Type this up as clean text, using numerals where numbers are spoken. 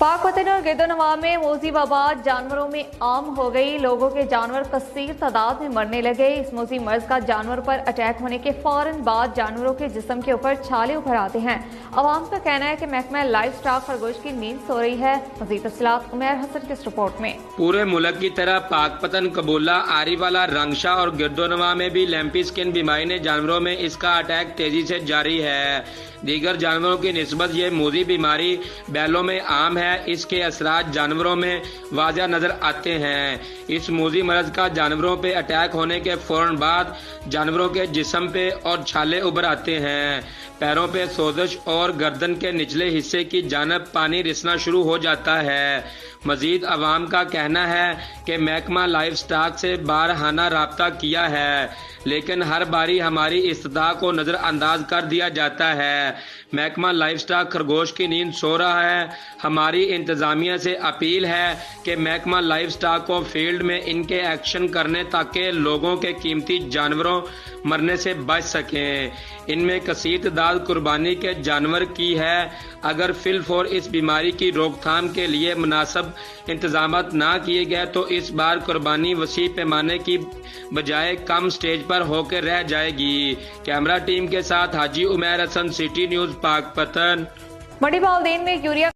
पाक वतन और गिरदोनवा में मोज़ी वबा जानवरों में आम हो गई। लोगों के जानवर कसीर तादाद में मरने लगे। इस मोज़ी मर्ज का जानवर पर अटैक होने के फौरन बाद जानवरों के जिस्म के ऊपर छाले उभर आते हैं। अवाम का कहना है कि महकमा लाइफ स्टॉक खरगोश की नींद सो रही है। मज़ीद तफसीलात उमैर हसन की इस रिपोर्ट में। पूरे मुल्क की तरह पाक पतन, कबूला, आरीवाला, रंगशाह और गिरदोनवा में भी लैम्पी स्किन बीमारी ने जानवरों में इसका अटैक तेजी से जारी है। दीगर जानवरों की निस्बत ये मोज़ी बीमारी बैलों में आम है। इसके असरात जानवरों में वाज़ह नजर आते हैं। इस मोज़ी मरज का जानवरों पे अटैक होने के फौरन बाद जानवरों के जिस्म पे और छाले उभर आते हैं। पैरों पे सोजश और गर्दन के निचले हिस्से की जानब पानी रिसना शुरू हो जाता है। मजीद अवाम का कहना है कि महकमा लाइफ स्टॉक से बारहाना राब्ता किया है, लेकिन हर बारी हमारी इस्तदा को नजरअंदाज कर दिया जाता है। महकमा लाइफ स्टॉक खरगोश की नींद सो रहा है। हमारी इंतजामिया से अपील है कि महकमा लाइफ स्टॉक को फील्ड में इनके एक्शन करने ताकि लोगों के कीमती जानवरों मरने से बच सकें। इनमें कसीर तादाद कुर्बानी के जानवर की है। अगर फिलफौर इस बीमारी की रोकथाम के लिए मुनासिब इंतजामात ना किए गए तो इस बार कुर्बानी वसी पैमाने की बजाय कम स्टेज पर होकर रह जाएगी। कैमरा टीम के साथ हाजी उमैर हसन, सिटी न्यूज़, पाक पतन। मंडी बाउद्दीन में यूरिया